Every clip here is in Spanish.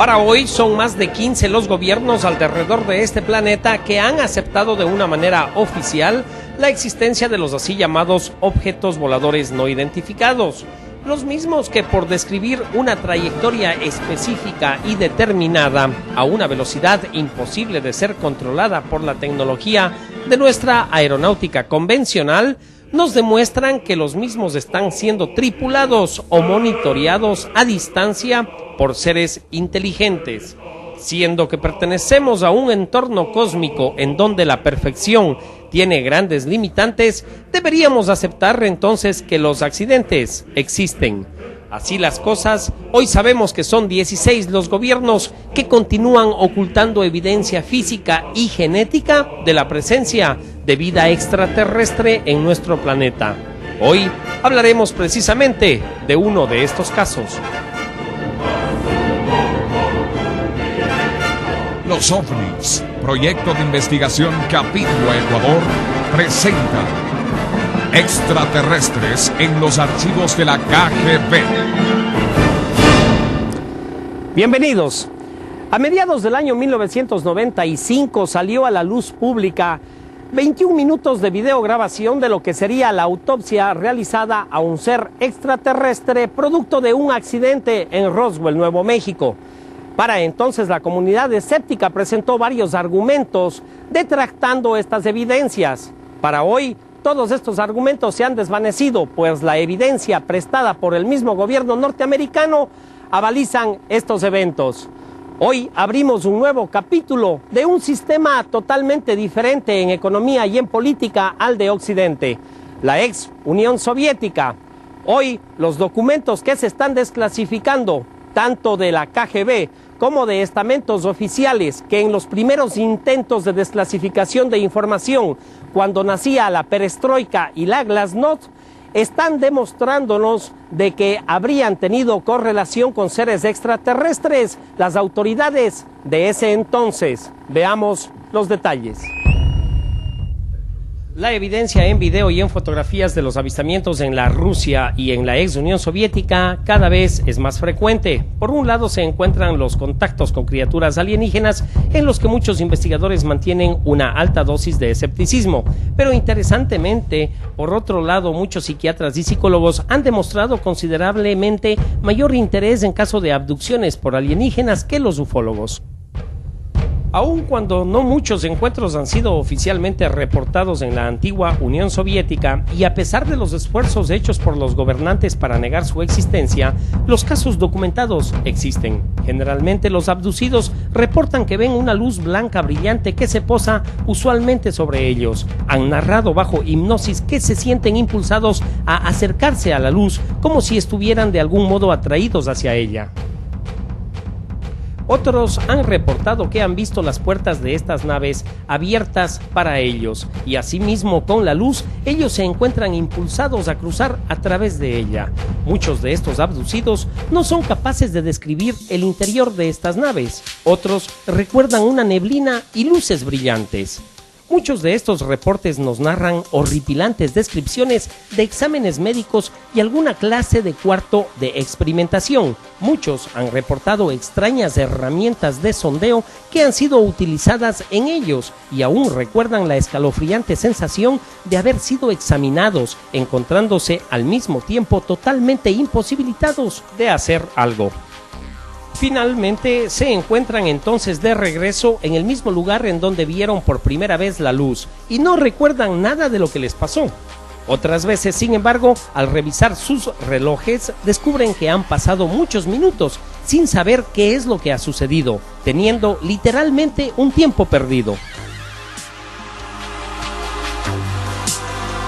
Para hoy son más de 15 los gobiernos alrededor de este planeta que han aceptado de una manera oficial la existencia de los así llamados objetos voladores no identificados. Los mismos que por describir una trayectoria específica y determinada a una velocidad imposible de ser controlada por la tecnología de nuestra aeronáutica convencional, nos demuestran que los mismos están siendo tripulados o monitoreados a distancia por seres inteligentes. Siendo que pertenecemos a un entorno cósmico en donde la perfección tiene grandes limitantes, deberíamos aceptar entonces que los accidentes existen. Así las cosas, hoy sabemos que son 16 los gobiernos que continúan ocultando evidencia física y genética de la presencia de vida extraterrestre en nuestro planeta. Hoy hablaremos precisamente de uno de estos casos. Los OVNIs, Proyecto de Investigación Capítulo Ecuador, presenta Extraterrestres en los archivos de la KGB. Bienvenidos. A mediados del año 1995 salió a la luz pública 21 minutos de videograbación de lo que sería la autopsia realizada a un ser extraterrestre producto de un accidente en Roswell, Nuevo México. Para entonces la comunidad escéptica presentó varios argumentos detractando estas evidencias. Para hoy, todos estos argumentos se han desvanecido, pues la evidencia prestada por el mismo gobierno norteamericano avalizan estos eventos. Hoy abrimos un nuevo capítulo de un sistema totalmente diferente en economía y en política al de Occidente, la ex Unión Soviética. Hoy los documentos que se están desclasificando, tanto de la KGB como de estamentos oficiales que en los primeros intentos de desclasificación de información, cuando nacía la perestroika y la glasnost, están demostrándonos de que habrían tenido correlación con seres extraterrestres las autoridades de ese entonces. Veamos los detalles. La evidencia en video y en fotografías de los avistamientos en la Rusia y en la ex Unión Soviética cada vez es más frecuente. Por un lado se encuentran los contactos con criaturas alienígenas en los que muchos investigadores mantienen una alta dosis de escepticismo. Pero interesantemente, por otro lado, muchos psiquiatras y psicólogos han demostrado considerablemente mayor interés en caso de abducciones por alienígenas que los ufólogos. Aun cuando no muchos encuentros han sido oficialmente reportados en la antigua Unión Soviética y a pesar de los esfuerzos hechos por los gobernantes para negar su existencia, los casos documentados existen. Generalmente los abducidos reportan que ven una luz blanca brillante que se posa usualmente sobre ellos. Han narrado bajo hipnosis que se sienten impulsados a acercarse a la luz como si estuvieran de algún modo atraídos hacia ella. Otros han reportado que han visto las puertas de estas naves abiertas para ellos y asimismo con la luz ellos se encuentran impulsados a cruzar a través de ella. Muchos de estos abducidos no son capaces de describir el interior de estas naves. Otros recuerdan una neblina y luces brillantes. Muchos de estos reportes nos narran horripilantes descripciones de exámenes médicos y alguna clase de cuarto de experimentación. Muchos han reportado extrañas herramientas de sondeo que han sido utilizadas en ellos y aún recuerdan la escalofriante sensación de haber sido examinados, encontrándose al mismo tiempo totalmente imposibilitados de hacer algo. Finalmente se encuentran entonces de regreso en el mismo lugar en donde vieron por primera vez la luz y no recuerdan nada de lo que les pasó. Otras veces, sin embargo, al revisar sus relojes, descubren que han pasado muchos minutos sin saber qué es lo que ha sucedido, teniendo literalmente un tiempo perdido.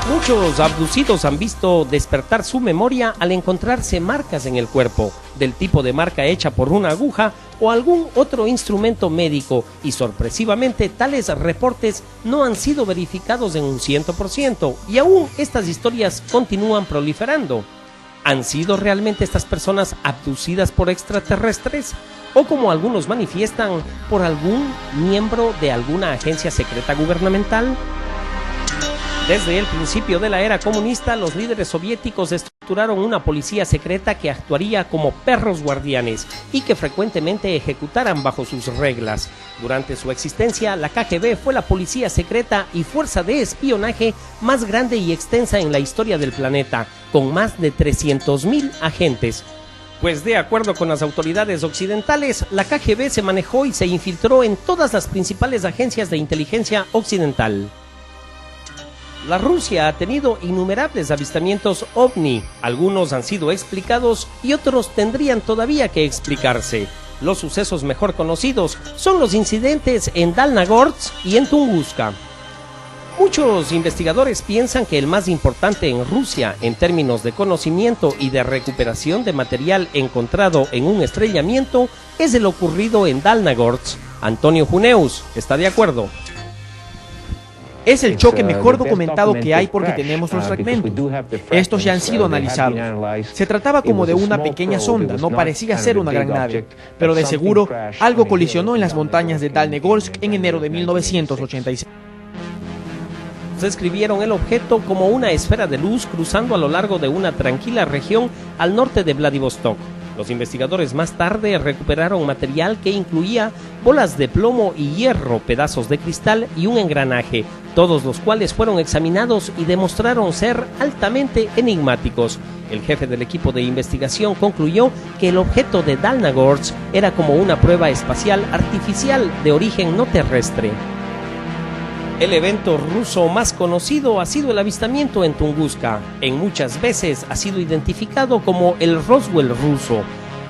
Muchos abducidos han visto despertar su memoria al encontrarse marcas en el cuerpo, del tipo de marca hecha por una aguja o algún otro instrumento médico, y sorpresivamente tales reportes no han sido verificados en un 100%, y aún estas historias continúan proliferando. ¿Han sido realmente estas personas abducidas por extraterrestres? ¿O como algunos manifiestan, por algún miembro de alguna agencia secreta gubernamental? Desde el principio de la era comunista, los líderes soviéticos estructuraron una policía secreta que actuaría como perros guardianes y que frecuentemente ejecutaran bajo sus reglas. Durante su existencia, la KGB fue la policía secreta y fuerza de espionaje más grande y extensa en la historia del planeta, con más de 300.000 agentes. Pues de acuerdo con las autoridades occidentales, la KGB se manejó y se infiltró en todas las principales agencias de inteligencia occidental. La Rusia ha tenido innumerables avistamientos OVNI, algunos han sido explicados y otros tendrían todavía que explicarse. Los sucesos mejor conocidos son los incidentes en Dalnagorsk y en Tunguska. Muchos investigadores piensan que el más importante en Rusia en términos de conocimiento y de recuperación de material encontrado en un estrellamiento es el ocurrido en Dalnagorsk. Antonio Juneus está de acuerdo. Es el choque mejor documentado que hay porque tenemos los fragmentos. Estos ya han sido analizados. Se trataba como de una pequeña sonda, no parecía ser una gran nave, pero de seguro algo colisionó en las montañas de Dalnegorsk en enero de 1986. Describieron el objeto como una esfera de luz cruzando a lo largo de una tranquila región al norte de Vladivostok. Los investigadores más tarde recuperaron material que incluía bolas de plomo y hierro, pedazos de cristal y un engranaje, todos los cuales fueron examinados y demostraron ser altamente enigmáticos. El jefe del equipo de investigación concluyó que el objeto de Dalnagorsk era como una prueba espacial artificial de origen no terrestre. El evento ruso más conocido ha sido el avistamiento en Tunguska. En muchas veces ha sido identificado como el Roswell ruso.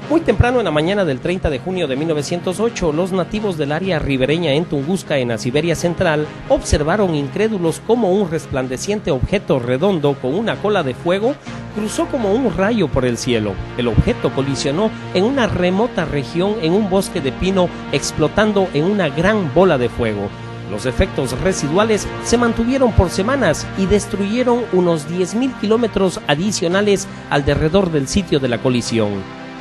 Muy temprano en la mañana del 30 de junio de 1908, los nativos del área ribereña en Tunguska, en la Siberia Central, observaron incrédulos cómo un resplandeciente objeto redondo con una cola de fuego cruzó como un rayo por el cielo. El objeto colisionó en una remota región en un bosque de pino, explotando en una gran bola de fuego. Los efectos residuales se mantuvieron por semanas y destruyeron unos 10.000 kilómetros adicionales alrededor del sitio de la colisión.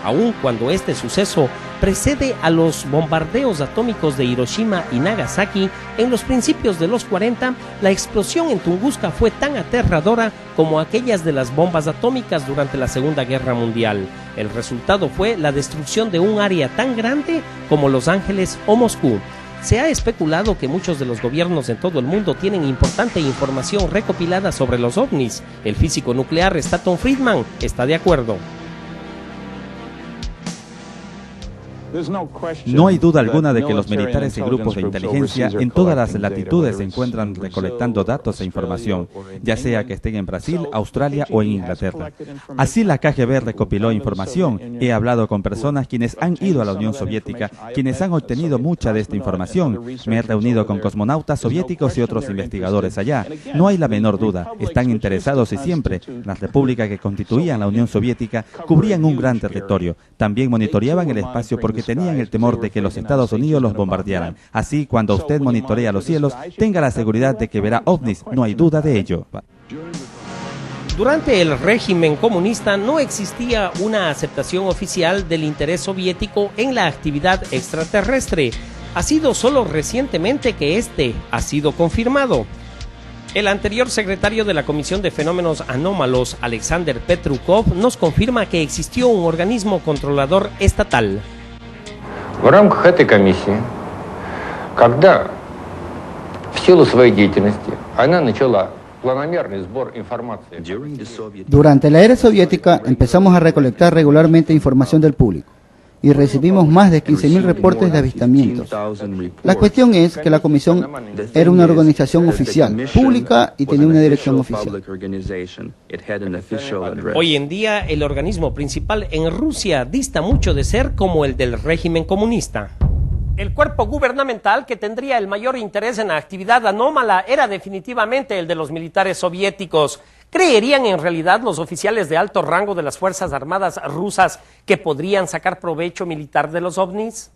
Aun cuando este suceso precede a los bombardeos atómicos de Hiroshima y Nagasaki en los principios de los 40, la explosión en Tunguska fue tan aterradora como aquellas de las bombas atómicas durante la Segunda Guerra Mundial. El resultado fue la destrucción de un área tan grande como Los Ángeles o Moscú. Se ha especulado que muchos de los gobiernos en todo el mundo tienen importante información recopilada sobre los ovnis. El físico nuclear Stanton Friedman está de acuerdo. No hay duda alguna de que los militares y grupos de inteligencia en todas las latitudes se encuentran recolectando datos e información, ya sea que estén en Brasil, Australia o en Inglaterra. Así la KGB recopiló información. He hablado con personas quienes han ido a la Unión Soviética, quienes han obtenido mucha de esta información. Me he reunido con cosmonautas soviéticos y otros investigadores allá. No hay la menor duda, están interesados y siempre. Las repúblicas que constituían la Unión Soviética cubrían un gran territorio. También monitoreaban el espacio porque tenían el temor de que los Estados Unidos los bombardearan. Así, cuando usted monitorea los cielos, tenga la seguridad de que verá ovnis, no hay duda de ello. Durante el régimen comunista no existía una aceptación oficial del interés soviético en la actividad extraterrestre. Ha sido solo recientemente que este ha sido confirmado. El anterior secretario de la Comisión de Fenómenos Anómalos, Alexander Petrukov, nos confirma que existió un organismo controlador estatal. В рамках этой комиссии, когда в силу своей деятельности она начала планомерный сбор информации. Durante la era soviética empezamos a recolectar regularmente información del público y recibimos más de 15.000 reportes de avistamientos. La cuestión es que la comisión era una organización oficial, pública y tenía una dirección oficial. Hoy en día el organismo principal en Rusia dista mucho de ser como el del régimen comunista. El cuerpo gubernamental que tendría el mayor interés en la actividad anómala era definitivamente el de los militares soviéticos. ¿Creerían en realidad los oficiales de alto rango de las Fuerzas Armadas rusas que podrían sacar provecho militar de los ovnis?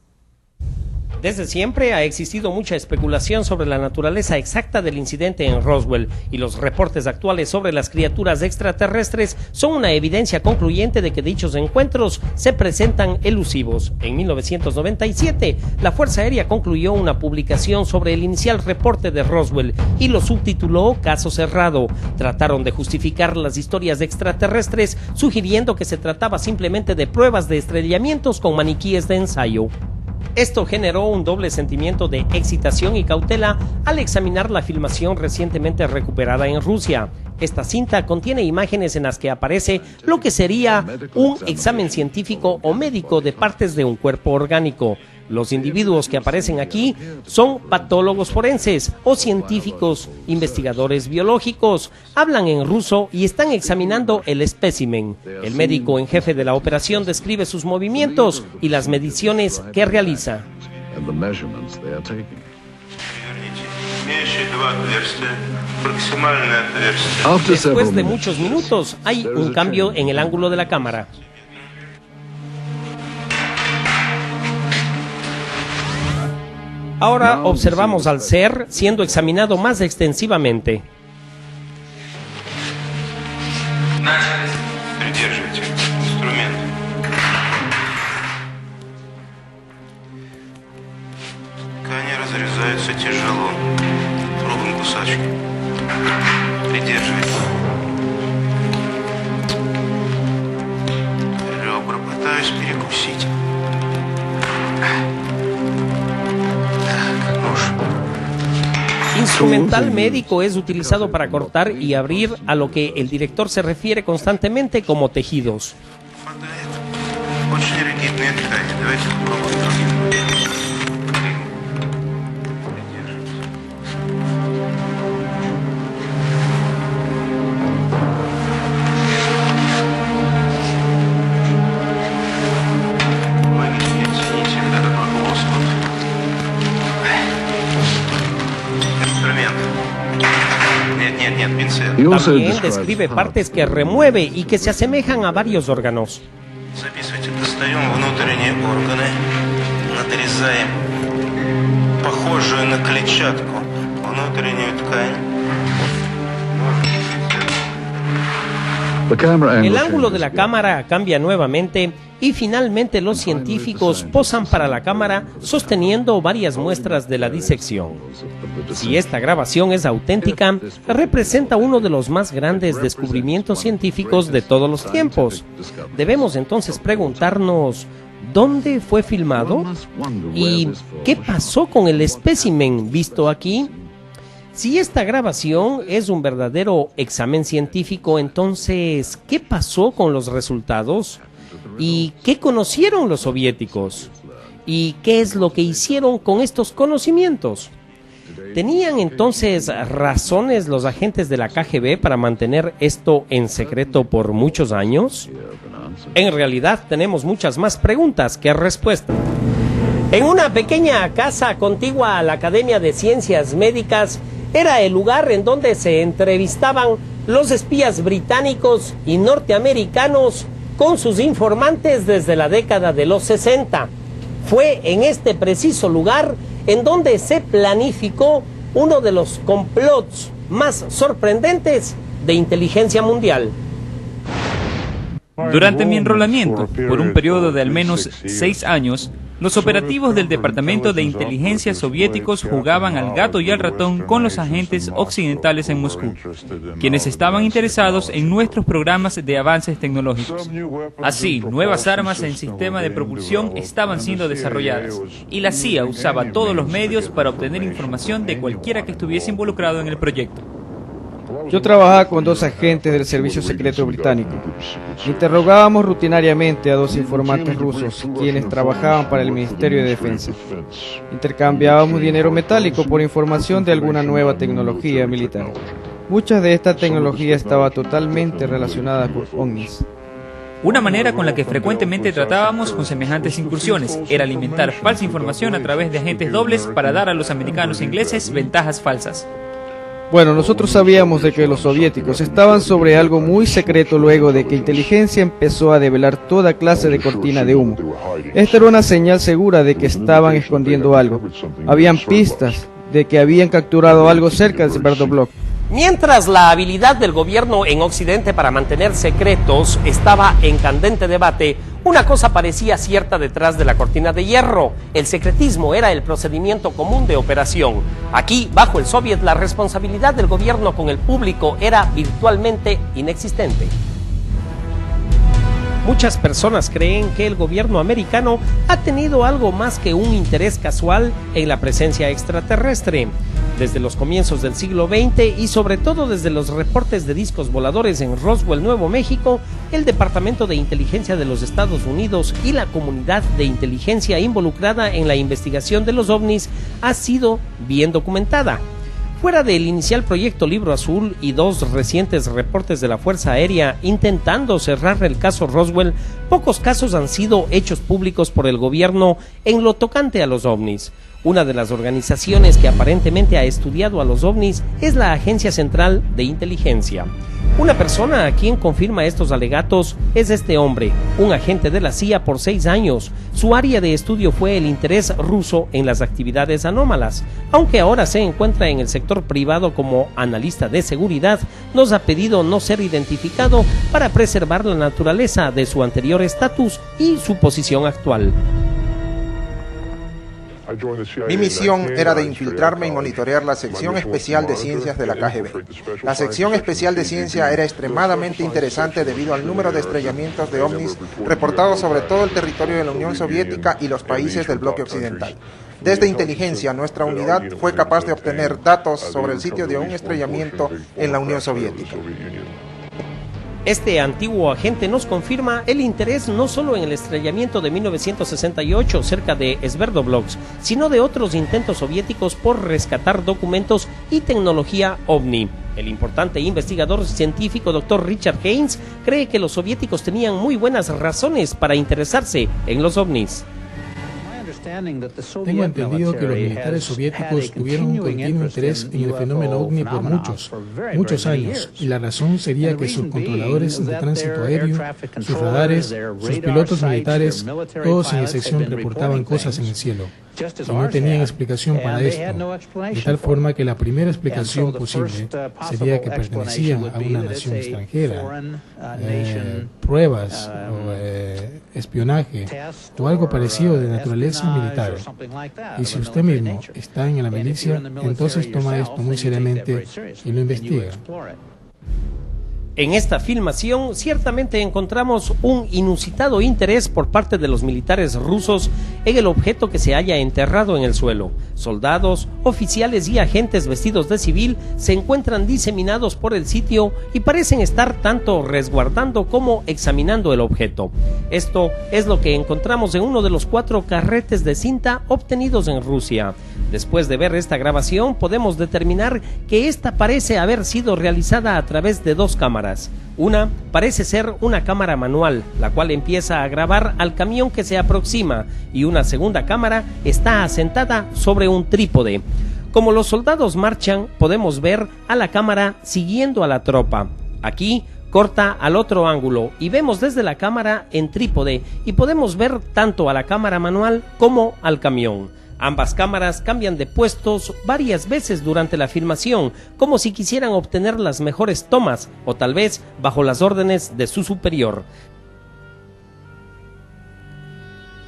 Desde siempre ha existido mucha especulación sobre la naturaleza exacta del incidente en Roswell, y los reportes actuales sobre las criaturas extraterrestres son una evidencia concluyente de que dichos encuentros se presentan elusivos. En 1997, la Fuerza Aérea concluyó una publicación sobre el inicial reporte de Roswell y lo subtituló Caso Cerrado. Trataron de justificar las historias de extraterrestres, sugiriendo que se trataba simplemente de pruebas de estrellamientos con maniquíes de ensayo. Esto generó un doble sentimiento de excitación y cautela al examinar la filmación recientemente recuperada en Rusia. Esta cinta contiene imágenes en las que aparece lo que sería un examen científico o médico de partes de un cuerpo orgánico. Los individuos que aparecen aquí son patólogos forenses o científicos, investigadores biológicos. Hablan en ruso y están examinando el espécimen. El médico en jefe de la operación describe sus movimientos y las mediciones que realiza. Después de muchos minutos, hay un cambio en el ángulo de la cámara. Ahora observamos al ser siendo examinado más extensivamente. Ткани разрезаются тяжело, пробуем кусачки. Придерживайте. Ребра пытаюсь перекусить. Instrumental médico es utilizado para cortar y abrir a lo que el director se refiere constantemente como tejidos. Очень ригидные ткани. Давайте попробуем другим. También describe partes que remueve y que se asemejan a varios órganos. Записывайте, достаем внутренние органы, надрезаем похожую на клетчатку внутреннюю ткань. El ángulo de la cámara cambia nuevamente y finalmente los científicos posan para la cámara sosteniendo varias muestras de la disección. Si esta grabación es auténtica, representa uno de los más grandes descubrimientos científicos de todos los tiempos. Debemos entonces preguntarnos, ¿dónde fue filmado? ¿Y qué pasó con el espécimen visto aquí? Si esta grabación es un verdadero examen científico, entonces, ¿qué pasó con los resultados? ¿Y qué conocieron los soviéticos? ¿Y qué es lo que hicieron con estos conocimientos? ¿Tenían entonces razones los agentes de la KGB para mantener esto en secreto por muchos años? En realidad tenemos muchas más preguntas que respuestas. En una pequeña casa contigua a la Academia de Ciencias Médicas, era el lugar en donde se entrevistaban los espías británicos y norteamericanos con sus informantes desde la década de los 60. Fue en este preciso lugar en donde se planificó uno de los complots más sorprendentes de inteligencia mundial. Durante mi enrolamiento, por un periodo de al menos 6 años, los operativos del Departamento de Inteligencia soviéticos jugaban al gato y al ratón con los agentes occidentales en Moscú, quienes estaban interesados en nuestros programas de avances tecnológicos. Así, nuevas armas en sistema de propulsión estaban siendo desarrolladas, y la CIA usaba todos los medios para obtener información de cualquiera que estuviese involucrado en el proyecto. Yo trabajaba con 2 agentes del Servicio Secreto Británico. Interrogábamos rutinariamente a 2 informantes rusos, quienes trabajaban para el Ministerio de Defensa. Intercambiábamos dinero metálico por información de alguna nueva tecnología militar. Mucha de esta tecnología estaba totalmente relacionada con ovnis. Una manera con la que frecuentemente tratábamos con semejantes incursiones era alimentar falsa información a través de agentes dobles para dar a los americanos e ingleses ventajas falsas. Bueno, nosotros sabíamos de que los soviéticos estaban sobre algo muy secreto luego de que inteligencia empezó a develar toda clase de cortina de humo. Esta era una señal segura de que estaban escondiendo algo. Habían pistas de que habían capturado algo cerca de Sverdlovsk. Mientras la habilidad del gobierno en Occidente para mantener secretos estaba en candente debate, una cosa parecía cierta detrás de la cortina de hierro: el secretismo era el procedimiento común de operación. Aquí, bajo el Soviet, la responsabilidad del gobierno con el público era virtualmente inexistente. Muchas personas creen que el gobierno americano ha tenido algo más que un interés casual en la presencia extraterrestre. Desde los comienzos del siglo XX y sobre todo desde los reportes de discos voladores en Roswell, Nuevo México, el Departamento de Inteligencia de los Estados Unidos y la comunidad de inteligencia involucrada en la investigación de los ovnis ha sido bien documentada. Fuera del inicial proyecto Libro Azul y 2 recientes reportes de la Fuerza Aérea intentando cerrar el caso Roswell, pocos casos han sido hechos públicos por el gobierno en lo tocante a los ovnis. Una de las organizaciones que aparentemente ha estudiado a los ovnis es la Agencia Central de Inteligencia. Una persona a quien confirma estos alegatos es este hombre, un agente de la CIA por 6 años. Su área de estudio fue el interés ruso en las actividades anómalas. Aunque ahora se encuentra en el sector privado como analista de seguridad, nos ha pedido no ser identificado para preservar la naturaleza de su anterior estatus y su posición actual. Mi misión era de infiltrarme y monitorear la sección especial de ciencias de la KGB. La sección especial de ciencia era extremadamente interesante debido al número de estrellamientos de ovnis reportados sobre todo el territorio de la Unión Soviética y los países del bloque occidental. Desde inteligencia, nuestra unidad fue capaz de obtener datos sobre el sitio de un estrellamiento en la Unión Soviética. Este antiguo agente nos confirma el interés no solo en el estrellamiento de 1968 cerca de Sverdlovsk, sino de otros intentos soviéticos por rescatar documentos y tecnología ovni. El importante investigador científico Dr. Richard Haynes cree que los soviéticos tenían muy buenas razones para interesarse en los ovnis. Tengo entendido que los militares soviéticos tuvieron un continuo interés en el fenómeno ovni por muchos años, y la razón sería que sus controladores de tránsito aéreo, sus radares, sus pilotos militares, todos sin excepción reportaban cosas en el cielo. Y no tenían explicación para esto, de tal forma que la primera explicación posible sería que pertenecían a una nación extranjera, pruebas o espionaje o algo parecido de naturaleza militar. Y si usted mismo está en la milicia, entonces toma esto muy seriamente y lo investiga. En esta filmación ciertamente encontramos un inusitado interés por parte de los militares rusos en el objeto que se halla enterrado en el suelo. Soldados, oficiales y agentes vestidos de civil se encuentran diseminados por el sitio y parecen estar tanto resguardando como examinando el objeto. Esto es lo que encontramos en uno de los 4 carretes de cinta obtenidos en Rusia. Después de ver esta grabación podemos determinar que esta parece haber sido realizada a través de 2 cámaras. Una parece ser una cámara manual, la cual empieza a grabar al camión que se aproxima, y una segunda cámara está asentada sobre un trípode. Como los soldados marchan, podemos ver a la cámara siguiendo a la tropa. Aquí corta al otro ángulo y vemos desde la cámara en trípode y podemos ver tanto a la cámara manual como al camión. Ambas cámaras cambian de puestos varias veces durante la filmación, como si quisieran obtener las mejores tomas, o tal vez bajo las órdenes de su superior.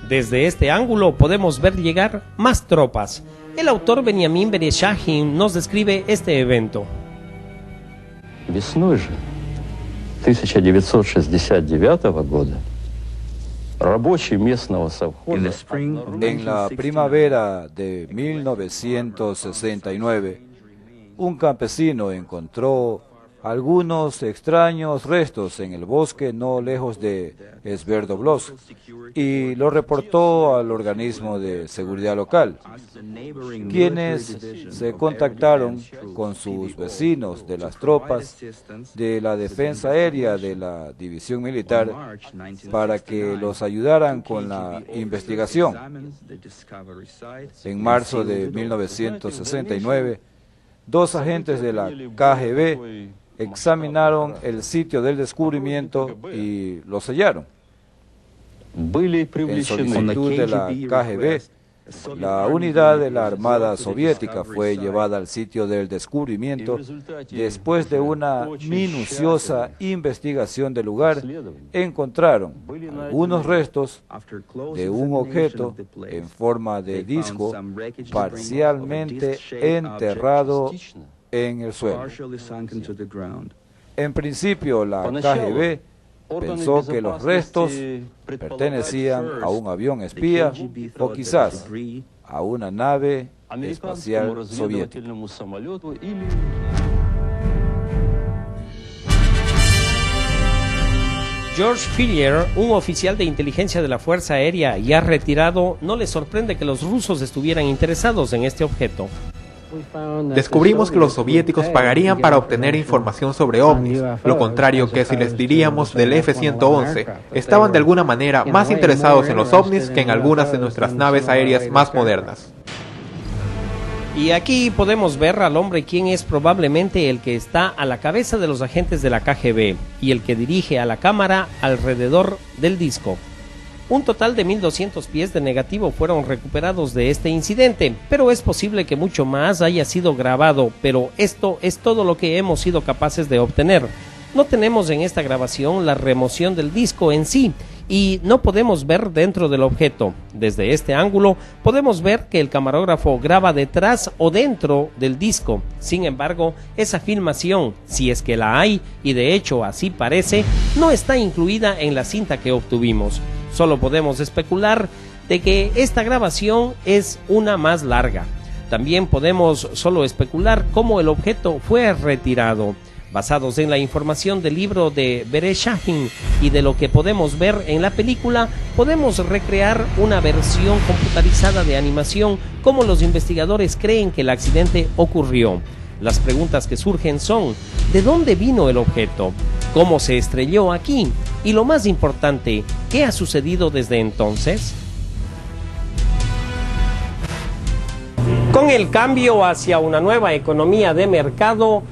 Desde este ángulo podemos ver llegar más tropas. El autor Benjamin Bereshahin nos describe este evento. Весной же 1969 года En la primavera de 1969, un campesino encontró algunos extraños restos en el bosque no lejos de Sverdlovsk y lo reportó al organismo de seguridad local, quienes se contactaron con sus vecinos de las tropas de la defensa aérea de la división militar para que los ayudaran con la investigación. En marzo de 1969, 2 agentes de la KGB examinaron el sitio del descubrimiento y lo sellaron. En solicitud de la KGB, la unidad de la Armada Soviética fue llevada al sitio del descubrimiento. Después de una minuciosa investigación del lugar, encontraron algunos restos de un objeto en forma de disco parcialmente enterrado en el suelo. En principio, la KGB pensó que los restos pertenecían a un avión espía o quizás a una nave espacial soviética. George Filier, un oficial de inteligencia de la Fuerza Aérea ya retirado, no le sorprende que los rusos estuvieran interesados en este objeto. Descubrimos que los soviéticos pagarían para obtener información sobre ovnis, lo contrario que si les diríamos del F-111. Estaban de alguna manera más interesados en los ovnis que en algunas de nuestras naves aéreas más modernas. Y aquí podemos ver al hombre quien es probablemente el que está a la cabeza de los agentes de la KGB y el que dirige a la cámara alrededor del disco. Un total de 1.200 pies de negativo fueron recuperados de este incidente, pero es posible que mucho más haya sido grabado, pero esto es todo lo que hemos sido capaces de obtener. No tenemos en esta grabación la remoción del disco en sí, y no podemos ver dentro del objeto. Desde este ángulo podemos ver que el camarógrafo graba detrás o dentro del disco. Sin embargo, esa filmación, si es que la hay, y de hecho así parece, no está incluida en la cinta que obtuvimos. Solo podemos especular de que esta grabación es una más larga. También podemos solo especular cómo el objeto fue retirado. Basados en la información del libro de Bereshahin y de lo que podemos ver en la película, podemos recrear una versión computarizada de animación como los investigadores creen que el accidente ocurrió. Las preguntas que surgen son: ¿de dónde vino el objeto? ¿Cómo se estrelló aquí? Y lo más importante, ¿qué ha sucedido desde entonces? Con el cambio hacia una nueva economía de mercado,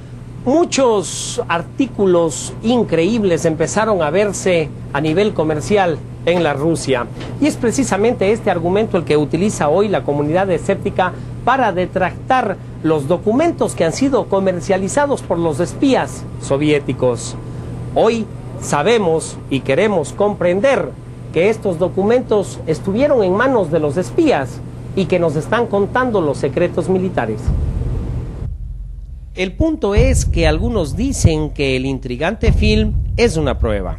muchos artículos increíbles empezaron a verse a nivel comercial en la Rusia. Y es precisamente este argumento el que utiliza hoy la comunidad escéptica para detractar los documentos que han sido comercializados por los espías soviéticos. Hoy sabemos y queremos comprender que estos documentos estuvieron en manos de los espías y que nos están contando los secretos militares. El punto es que algunos dicen que el intrigante film es una prueba.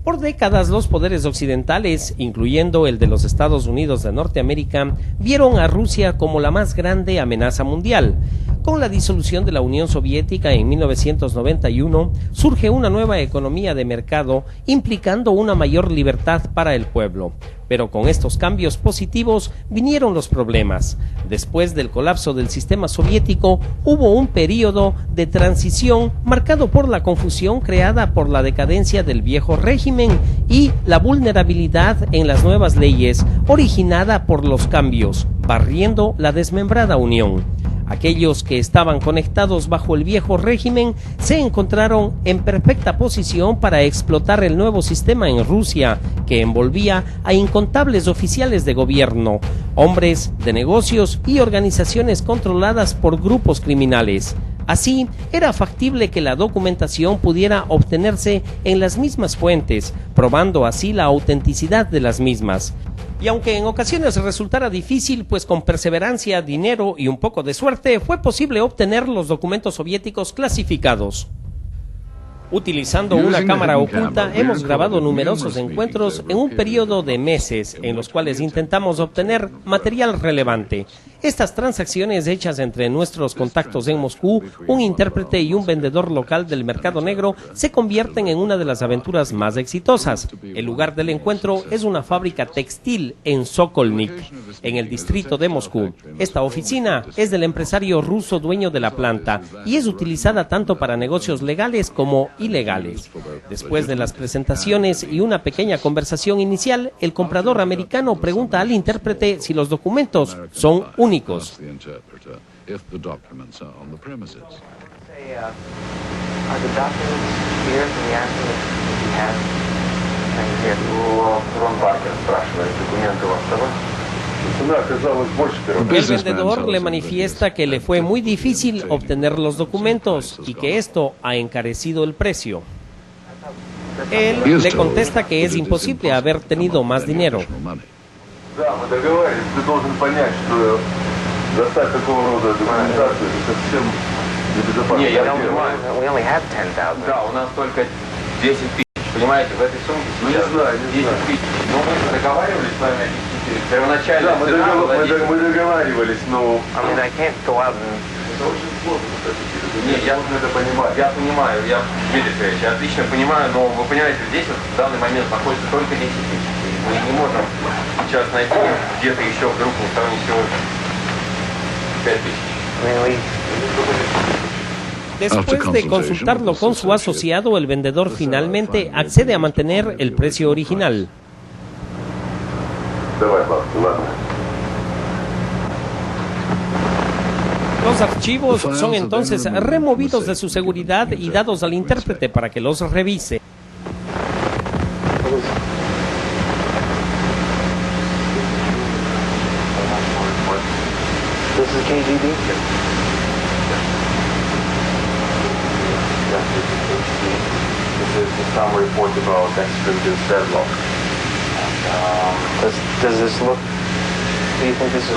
Por décadas los poderes occidentales, incluyendo el de los Estados Unidos de Norteamérica, vieron a Rusia como la más grande amenaza mundial. Con la disolución de la Unión Soviética en 1991, surge una nueva economía de mercado implicando una mayor libertad para el pueblo. Pero con estos cambios positivos vinieron los problemas. Después del colapso del sistema soviético, hubo un periodo de transición marcado por la confusión creada por la decadencia del viejo régimen y la vulnerabilidad en las nuevas leyes originada por los cambios, barriendo la desmembrada Unión. Aquellos que estaban conectados bajo el viejo régimen se encontraron en perfecta posición para explotar el nuevo sistema en Rusia, que envolvía a incontables oficiales de gobierno, hombres de negocios y organizaciones controladas por grupos criminales. Así, era factible que la documentación pudiera obtenerse en las mismas fuentes, probando así la autenticidad de las mismas. Y aunque en ocasiones resultara difícil, pues con perseverancia, dinero y un poco de suerte, fue posible obtener los documentos soviéticos clasificados. Utilizando una cámara oculta, hemos grabado numerosos encuentros en un periodo de meses, en los cuales intentamos obtener material relevante. Estas transacciones hechas entre nuestros contactos en Moscú, un intérprete y un vendedor local del mercado negro, se convierten en una de las aventuras más exitosas. El lugar del encuentro es una fábrica textil en Sokolnik, en el distrito de Moscú. Esta oficina es del empresario ruso dueño de la planta y es utilizada tanto para negocios legales como ilegales. Después de las presentaciones y una pequeña conversación inicial, el comprador americano pregunta al intérprete si los documentos son únicos únicos. El vendedor le manifiesta que le fue muy difícil obtener los documentos y que esto ha encarecido el precio. Él le contesta que es imposible haber tenido más dinero. Понимаете, в этой сумке сейчас 10 тысяч. Но мы договаривались с вами первоначально. Мы договаривались, но... Это очень сложно, Нет, я это понимаю. Я понимаю, Дмитрий Сергеевич, я отлично понимаю, но вы понимаете, здесь вот в данный момент находится только 10 тысяч. Мы не можем сейчас найти где-то еще вдруг на стороне всего 5 тысяч. Después de consultarlo con su asociado, el vendedor finalmente accede a mantener el precio original. Los archivos son entonces removidos de su seguridad y dados al intérprete para que los revise. Some report about extradition deadlock. Does this look? Do you think this is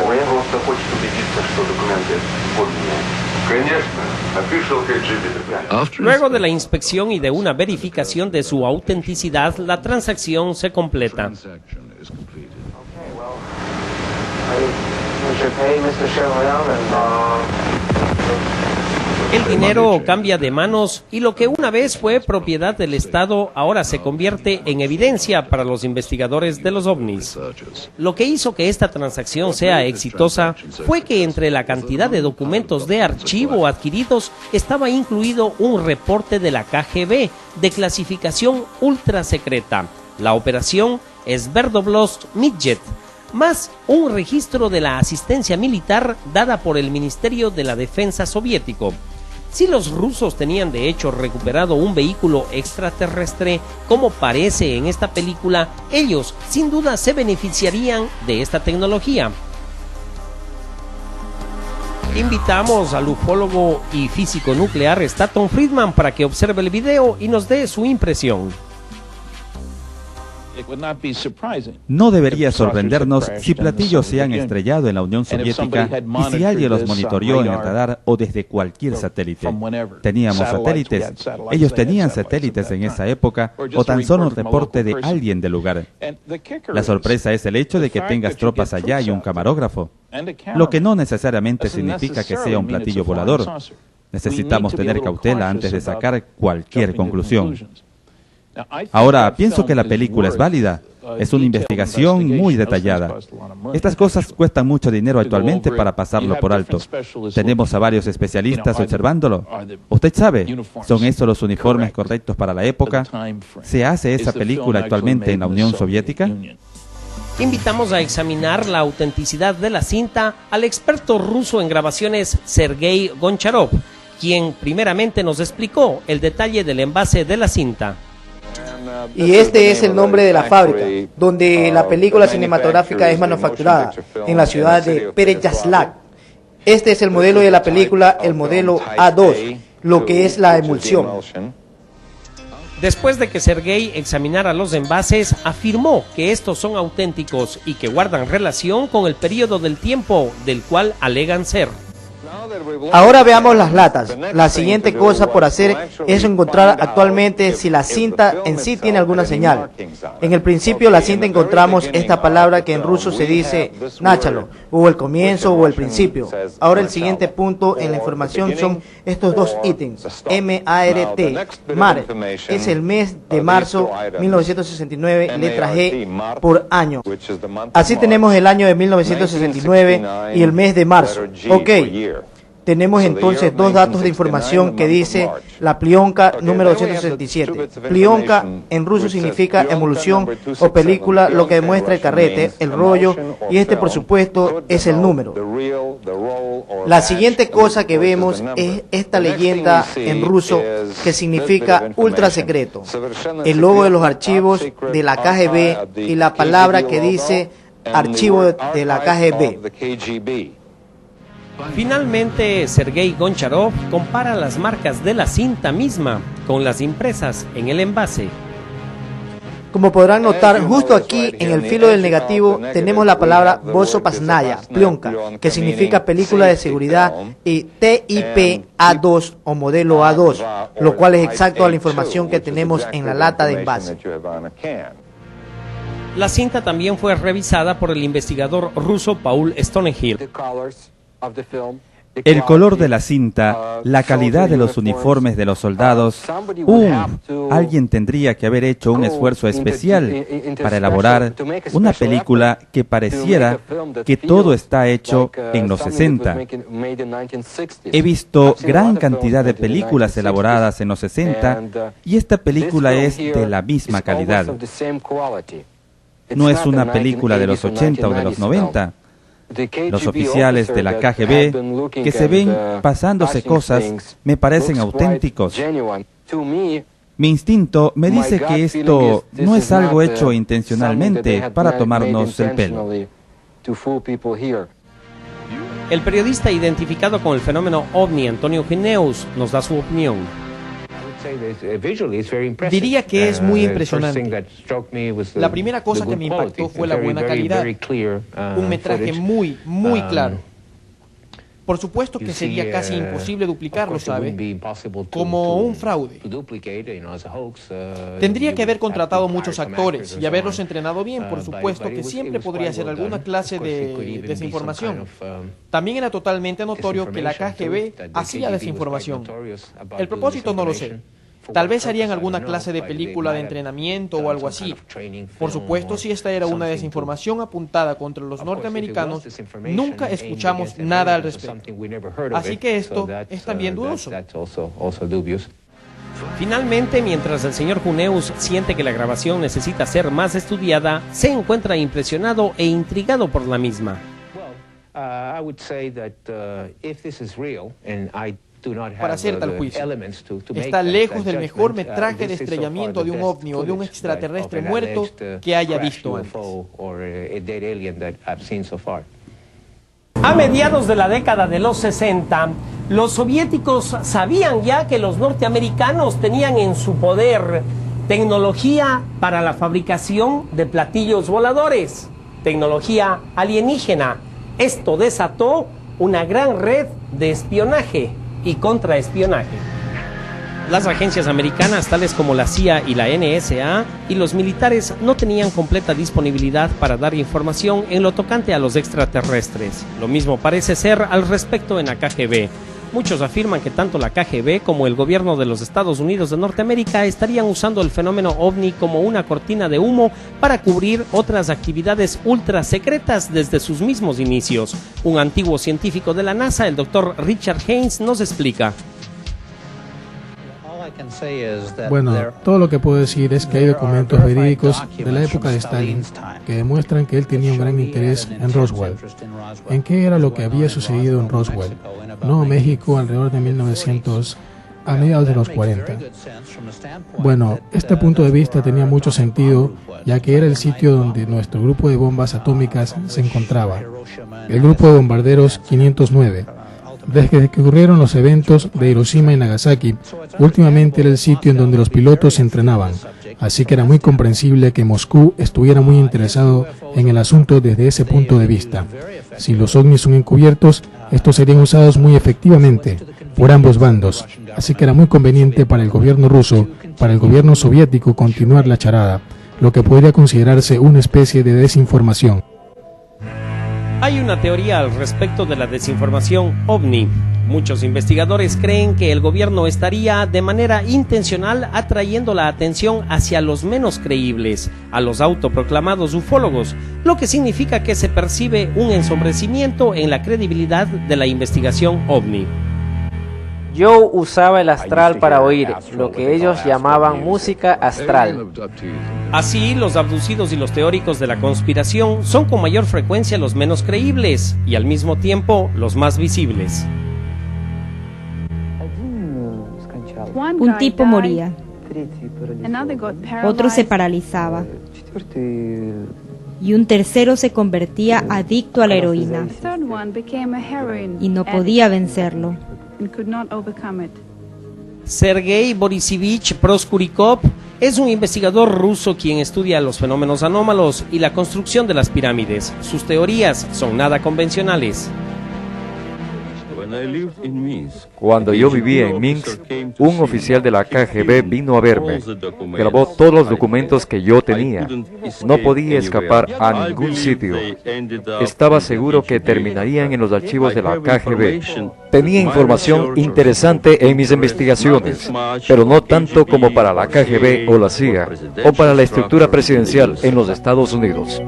real? Просто хочет убедиться, что документы подлинные. Конечно, official KGB. Luego de la inspección y de una verificación de su autenticidad, la transacción se completa. We should pay Mr. Chevalier El dinero cambia de manos y lo que una vez fue propiedad del Estado ahora se convierte en evidencia para los investigadores de los ovnis. Lo que hizo que esta transacción sea exitosa fue que entre la cantidad de documentos de archivo adquiridos estaba incluido un reporte de la KGB de clasificación ultra secreta, la operación Sverdlovsk Midget, más un registro de la asistencia militar dada por el Ministerio de la Defensa soviético. Si los rusos tenían de hecho recuperado un vehículo extraterrestre, como parece en esta película, ellos sin duda se beneficiarían de esta tecnología. Invitamos al ufólogo y físico nuclear Stanton Friedman para que observe el video y nos dé su impresión. No debería sorprendernos si platillos se han estrellado en la Unión Soviética y si alguien los monitoreó en el radar o desde cualquier satélite. Teníamos satélites, ellos tenían satélites en esa época o tan solo un reporte de alguien del lugar. La sorpresa es el hecho de que tengas tropas allá y un camarógrafo, lo que no necesariamente significa que sea un platillo volador. Necesitamos tener cautela antes de sacar cualquier conclusión. Ahora, pienso que la película es válida. Es una investigación muy detallada. Estas cosas cuestan mucho dinero actualmente para pasarlo por alto. Tenemos a varios especialistas observándolo. Usted sabe, ¿son estos los uniformes correctos para la época? ¿Se hace esa película actualmente en la Unión Soviética? Invitamos a examinar la autenticidad de la cinta al experto ruso en grabaciones Sergei Goncharov, quien primeramente nos explicó el detalle del envase de la cinta. Y este es el nombre de la fábrica, donde la película cinematográfica es manufacturada, en la ciudad de Pereyaslav. Este es el modelo de la película, el modelo A2, lo que es la emulsión. Después de que Sergei examinara los envases, afirmó que estos son auténticos y que guardan relación con el periodo del tiempo del cual alegan ser. Ahora veamos las latas. La siguiente cosa por hacer es encontrar actualmente si la cinta en sí tiene alguna señal. En el principio la cinta encontramos esta palabra que en ruso se dice nachalo, o el comienzo o el principio. Ahora el siguiente punto en la información son estos dos ítems, M-A-R-T. Mar es el mes de marzo 1969, letra G por año. Así tenemos el año de 1969 y el mes de marzo. Ok. Tenemos entonces dos datos de información que dice la plionka número 267. Plionka en ruso significa emulsión o película, lo que demuestra el carrete, el rollo, y este por supuesto es el número. La siguiente cosa que vemos es esta leyenda en ruso que significa ultra secreto, el logo de los archivos de la KGB y la palabra que dice archivo de la KGB. Finalmente, Sergei Goncharov compara las marcas de la cinta misma con las impresas en el envase. Como podrán notar, justo aquí en el filo del negativo tenemos la palabra Bosopasnaya, plionka, que significa película de seguridad, y TIP A2 o modelo A2, lo cual es exacto a la información que tenemos en la lata de envase. La cinta también fue revisada por el investigador ruso Paul Stonehill. El color de la cinta, la calidad de los uniformes de los soldados, alguien tendría que haber hecho un esfuerzo especial para elaborar una película que pareciera que todo está hecho en los 60. He visto gran cantidad de películas elaboradas en los 60 y esta película es de la misma calidad. No es una película de los 80 o de los 90. Los oficiales de la KGB que se ven pasándose cosas me parecen auténticos. Mi instinto me dice que esto no es algo hecho intencionalmente para tomarnos el pelo. El periodista identificado con el fenómeno OVNI, Antonio Gineus, nos da su opinión. Diría que es muy impresionante. La primera cosa que me impactó fue la buena calidad. Un metraje muy claro. Por supuesto que sería casi imposible duplicarlo, ¿sabe? Como un fraude. Tendría que haber contratado muchos actores y haberlos entrenado bien, por supuesto que siempre podría ser alguna clase de desinformación. También era totalmente notorio que la KGB hacía desinformación. El propósito no lo sé. Tal vez harían alguna clase de película de entrenamiento o algo así. Por supuesto, si esta era una desinformación apuntada contra los norteamericanos, nunca escuchamos nada al respecto. Así que esto es también dudoso. Finalmente, mientras el señor Gineus siente que la grabación necesita ser más estudiada, se encuentra impresionado e intrigado por la misma. Para hacer tal juicio, está lejos del mejor metraje de estrellamiento de un ovni o de un extraterrestre muerto que haya visto antes. A mediados de la década de los 60, los soviéticos sabían ya que los norteamericanos tenían en su poder tecnología para la fabricación de platillos voladores, tecnología alienígena. Esto desató una gran red de espionaje y contraespionaje. Las agencias americanas, tales como la CIA y la NSA, y los militares no tenían completa disponibilidad para dar información en lo tocante a los extraterrestres. Lo mismo parece ser al respecto en la KGB. Muchos afirman que tanto la KGB como el gobierno de los Estados Unidos de Norteamérica estarían usando el fenómeno OVNI como una cortina de humo para cubrir otras actividades ultra secretas desde sus mismos inicios. Un antiguo científico de la NASA, el Dr. Richard Haynes, nos explica. Bueno, todo lo que puedo decir es que hay documentos verídicos de la época de Stalin que demuestran que él tenía un gran interés en Roswell. ¿En qué era lo que había sucedido en Roswell? Nuevo México, alrededor de 1900, a mediados de los 40. Bueno, este punto de vista tenía mucho sentido, ya que era el sitio donde nuestro grupo de bombas atómicas se encontraba, el grupo de bombarderos 509. Desde que ocurrieron los eventos de Hiroshima y Nagasaki, últimamente era el sitio en donde los pilotos se entrenaban, así que era muy comprensible que Moscú estuviera muy interesado en el asunto desde ese punto de vista. Si los ovnis son encubiertos, estos serían usados muy efectivamente por ambos bandos, así que era muy conveniente para el gobierno ruso, para el gobierno soviético continuar la charada, lo que podría considerarse una especie de desinformación. Hay una teoría al respecto de la desinformación OVNI. Muchos investigadores creen que el gobierno estaría de manera intencional atrayendo la atención hacia los menos creíbles, a los autoproclamados ufólogos, lo que significa que se percibe un ensombrecimiento en la credibilidad de la investigación ovni. Yo usaba el astral para oír, lo que ellos llamaban música astral. Así, los abducidos y los teóricos de la conspiración son con mayor frecuencia los menos creíbles y al mismo tiempo los más visibles. Un tipo moría, otro se paralizaba y un tercero se convertía adicto a la heroína y no podía vencerlo. Sergei Borisovich Proskurikov es un investigador ruso quien estudia los fenómenos anómalos y la construcción de las pirámides. Sus teorías son nada convencionales. Cuando yo vivía en Minsk, un oficial de la KGB vino a verme. Grabó todos los documentos que yo tenía. No podía escapar a ningún sitio. Estaba seguro que terminarían en los archivos de la KGB. Tenía información interesante en mis investigaciones, pero no tanto como para la KGB o la CIA, o para la estructura presidencial en los Estados Unidos.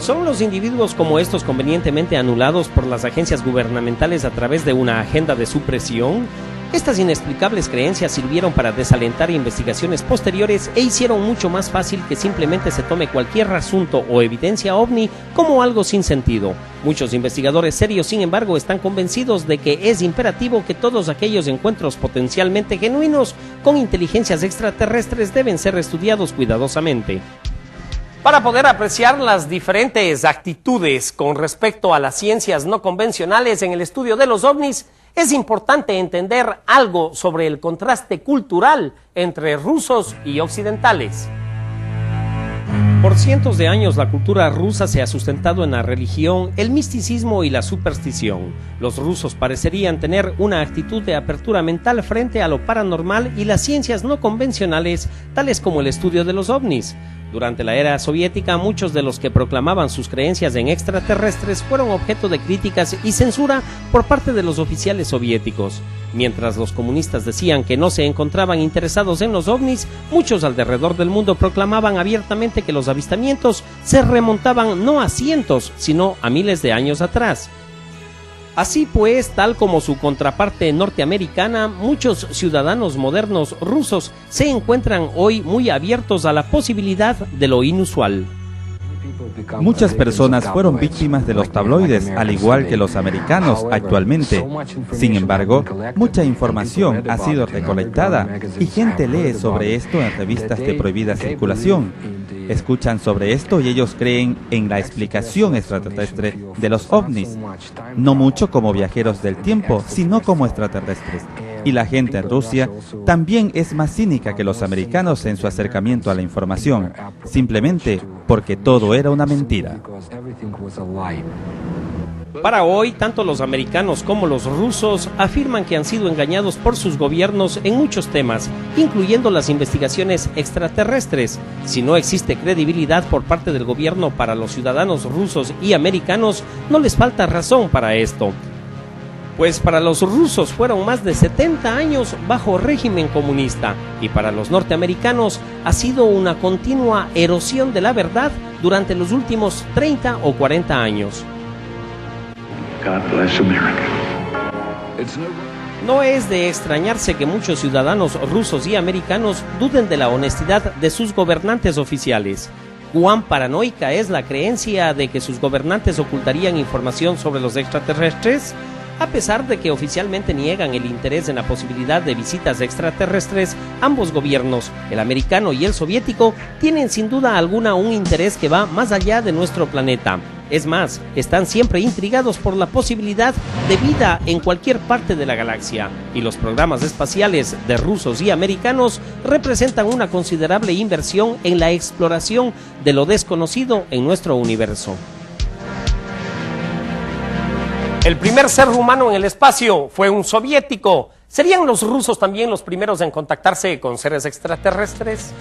¿Son los individuos como estos convenientemente anulados por las agencias gubernamentales a través de una agenda de supresión? Estas inexplicables creencias sirvieron para desalentar investigaciones posteriores e hicieron mucho más fácil que simplemente se tome cualquier asunto o evidencia ovni como algo sin sentido. Muchos investigadores serios, sin embargo, están convencidos de que es imperativo que todos aquellos encuentros potencialmente genuinos con inteligencias extraterrestres deben ser estudiados cuidadosamente. Para poder apreciar las diferentes actitudes con respecto a las ciencias no convencionales en el estudio de los ovnis, es importante entender algo sobre el contraste cultural entre rusos y occidentales. Por cientos de años la cultura rusa se ha sustentado en la religión, el misticismo y la superstición. Los rusos parecerían tener una actitud de apertura mental frente a lo paranormal y las ciencias no convencionales, tales como el estudio de los ovnis. Durante la era soviética, muchos de los que proclamaban sus creencias en extraterrestres fueron objeto de críticas y censura por parte de los oficiales soviéticos. Mientras los comunistas decían que no se encontraban interesados en los ovnis, muchos alrededor del mundo proclamaban abiertamente que los avistamientos se remontaban no a cientos, sino a miles de años atrás. Así pues, tal como su contraparte norteamericana, muchos ciudadanos modernos rusos se encuentran hoy muy abiertos a la posibilidad de lo inusual. Muchas personas fueron víctimas de los tabloides, al igual que los americanos actualmente. Sin embargo, mucha información ha sido recolectada y gente lee sobre esto en revistas de prohibida circulación. Escuchan sobre esto y ellos creen en la explicación extraterrestre de los ovnis, no mucho como viajeros del tiempo, sino como extraterrestres. Y la gente en Rusia también es más cínica que los americanos en su acercamiento a la información, simplemente porque todo era una mentira. Para hoy, tanto los americanos como los rusos afirman que han sido engañados por sus gobiernos en muchos temas, incluyendo las investigaciones extraterrestres. Si no existe credibilidad por parte del gobierno para los ciudadanos rusos y americanos, no les falta razón para esto. Pues para los rusos fueron más de 70 años bajo régimen comunista y para los norteamericanos ha sido una continua erosión de la verdad durante los últimos 30 o 40 años. No es de extrañarse que muchos ciudadanos rusos y americanos duden de la honestidad de sus gobernantes oficiales. ¿Cuán paranoica es la creencia de que sus gobernantes ocultarían información sobre los extraterrestres? A pesar de que oficialmente niegan el interés en la posibilidad de visitas extraterrestres, ambos gobiernos, el americano y el soviético, tienen sin duda alguna un interés que va más allá de nuestro planeta. Es más, están siempre intrigados por la posibilidad de vida en cualquier parte de la galaxia, y los programas espaciales de rusos y americanos representan una considerable inversión en la exploración de lo desconocido en nuestro universo. El primer ser humano en el espacio fue un soviético. ¿Serían los rusos también los primeros en contactarse con seres extraterrestres?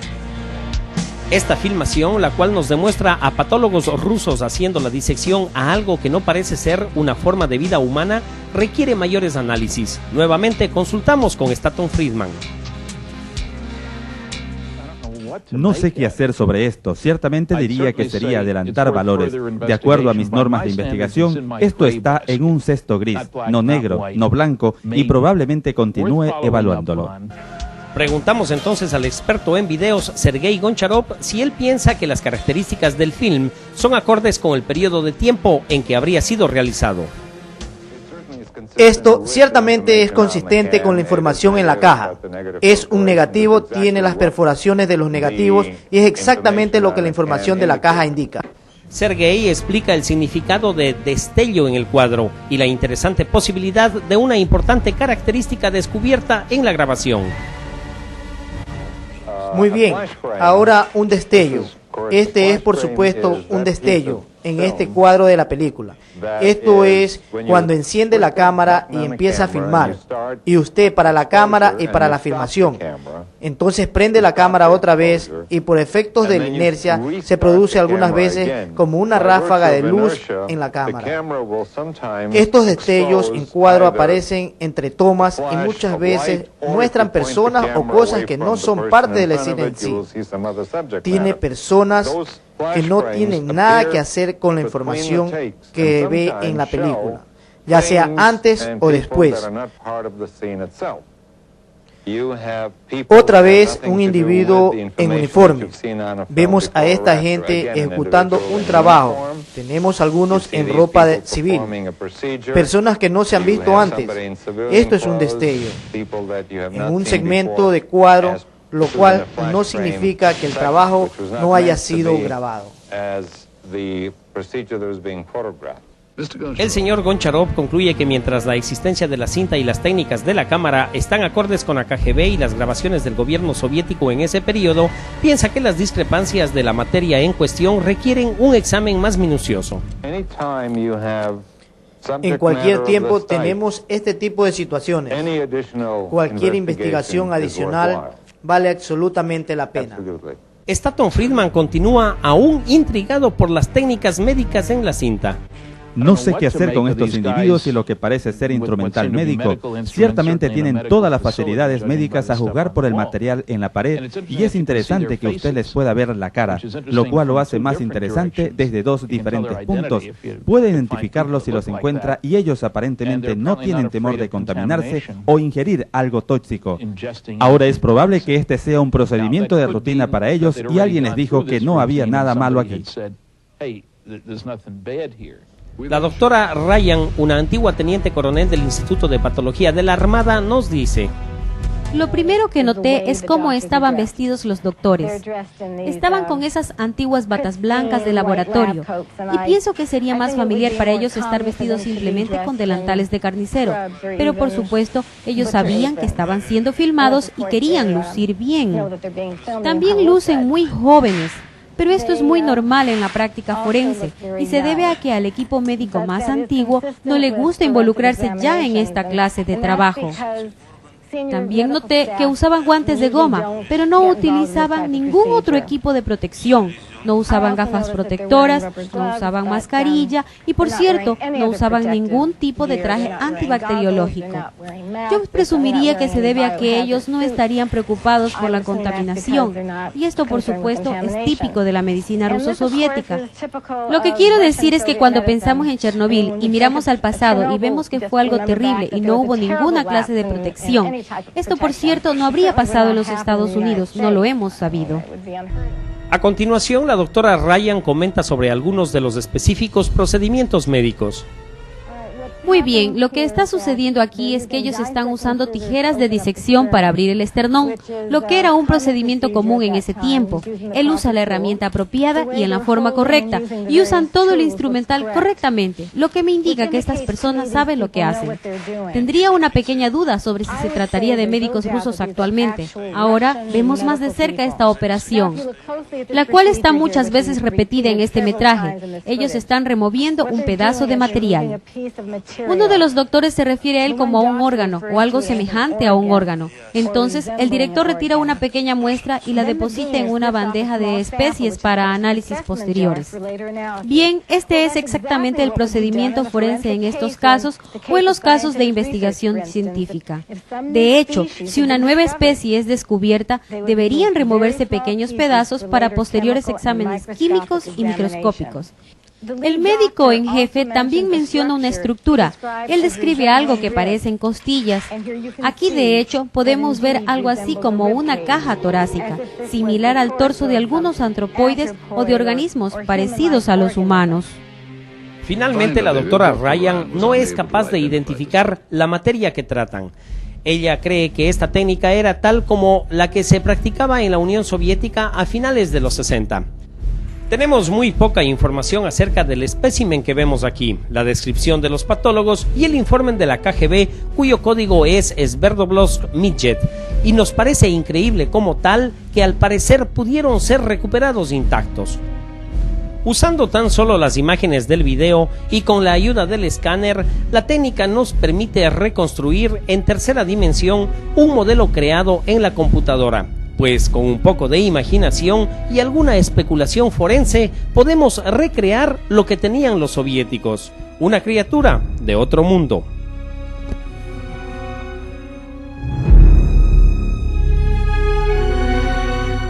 Esta filmación, la cual nos demuestra a patólogos rusos haciendo la disección a algo que no parece ser una forma de vida humana, requiere mayores análisis. Nuevamente consultamos con Stanton Friedman. No sé qué hacer sobre esto. Ciertamente diría que sería adelantar valores. De acuerdo a mis normas de investigación, esto está en un cesto gris, no negro, no blanco, y probablemente continúe evaluándolo. Preguntamos entonces al experto en videos, Sergei Goncharov, si él piensa que las características del film son acordes con el periodo de tiempo en que habría sido realizado. Esto ciertamente es consistente con la información en la caja. Es un negativo, tiene las perforaciones de los negativos y es exactamente lo que la información de la caja indica. Sergei explica el significado de destello en el cuadro y la interesante posibilidad de una importante característica descubierta en la grabación. Muy bien, ahora un destello. Este es por supuesto un destello en este cuadro de la película. Esto es cuando enciende la cámara y empieza a filmar. Y usted para la cámara y para la filmación. Entonces prende la cámara otra vez y por efectos de la inercia se produce algunas veces como una ráfaga de luz en la cámara. Estos destellos en cuadro aparecen entre tomas y muchas veces muestran personas o cosas que no son parte de la escena en sí. Tiene personas que no tienen nada que hacer con la información que ve en la película, ya sea antes o después. Otra vez un individuo en uniforme. Vemos a esta gente ejecutando un trabajo. Tenemos algunos en ropa civil. Personas que no se han visto antes. Esto es un destello. En un segmento de cuadro, lo cual no significa que el trabajo no haya sido grabado. El señor Goncharov concluye que mientras la existencia de la cinta y las técnicas de la cámara están acordes con la KGB y las grabaciones del gobierno soviético en ese periodo, piensa que las discrepancias de la materia en cuestión requieren un examen más minucioso. En cualquier tiempo tenemos este tipo de situaciones. Cualquier investigación adicional vale absolutamente la pena. Stanton Friedman continúa aún intrigado por las técnicas médicas en la cinta. No sé qué hacer con estos individuos y lo que parece ser instrumental médico. Ciertamente tienen todas las facilidades médicas a jugar por el material en la pared y es interesante que usted les pueda ver la cara, lo cual lo hace más interesante desde dos diferentes puntos. Puede identificarlos si los encuentra y ellos aparentemente no tienen temor de contaminarse o ingerir algo tóxico. Ahora es probable que este sea un procedimiento de rutina para ellos y alguien les dijo que no había nada malo aquí. La doctora Ryan, una antigua teniente coronel del Instituto de Patología de la Armada, nos dice: Lo primero que noté es cómo estaban vestidos los doctores. Estaban con esas antiguas batas blancas de laboratorio y pienso que sería más familiar para ellos estar vestidos simplemente con delantales de carnicero. Pero por supuesto, ellos sabían que estaban siendo filmados y querían lucir bien. También lucen muy jóvenes. Pero esto es muy normal en la práctica forense y se debe a que al equipo médico más antiguo no le gusta involucrarse ya en esta clase de trabajo. También noté que usaban guantes de goma, pero no utilizaban ningún otro equipo de protección. No usaban gafas protectoras, no usaban mascarilla y, por cierto, no usaban ningún tipo de traje antibacteriológico. Yo presumiría que se debe a que ellos no estarían preocupados por la contaminación, y esto, por supuesto, es típico de la medicina ruso-soviética. Lo que quiero decir es que cuando pensamos en Chernobyl y miramos al pasado y vemos que fue algo terrible y no hubo ninguna clase de protección, esto, por cierto, no habría pasado en los Estados Unidos, no lo hemos sabido. A continuación, la doctora Ryan comenta sobre algunos de los específicos procedimientos médicos. Muy bien, lo que está sucediendo aquí es que ellos están usando tijeras de disección para abrir el esternón, lo que era un procedimiento común en ese tiempo. Él usa la herramienta apropiada y en la forma correcta, y usan todo el instrumental correctamente, lo que me indica que estas personas saben lo que hacen. Tendría una pequeña duda sobre si se trataría de médicos rusos actualmente. Ahora vemos más de cerca esta operación, la cual está muchas veces repetida en este metraje. Ellos están removiendo un pedazo de material. Uno de los doctores se refiere a él como a un órgano o algo semejante a un órgano. Entonces, el director retira una pequeña muestra y la deposita en una bandeja de especies para análisis posteriores. Bien, este es exactamente el procedimiento forense en estos casos o en los casos de investigación científica. De hecho, si una nueva especie es descubierta, deberían removerse pequeños pedazos para posteriores exámenes químicos y microscópicos. El médico en jefe también menciona una estructura. Él describe algo que parecen costillas. Aquí, de hecho, podemos ver algo así como una caja torácica, similar al torso de algunos antropoides o de organismos parecidos a los humanos. Finalmente, la doctora Ryan no es capaz de identificar la materia que tratan. Ella cree que esta técnica era tal como la que se practicaba en la Unión Soviética a finales de los 60. Tenemos muy poca información acerca del espécimen que vemos aquí, la descripción de los patólogos y el informe de la KGB, cuyo código es Sverdlovsk Midget, y nos parece increíble como tal que al parecer pudieron ser recuperados intactos. Usando tan solo las imágenes del video y con la ayuda del escáner, la técnica nos permite reconstruir en tercera dimensión un modelo creado en la computadora. Pues con un poco de imaginación y alguna especulación forense podemos recrear lo que tenían los soviéticos, una criatura de otro mundo.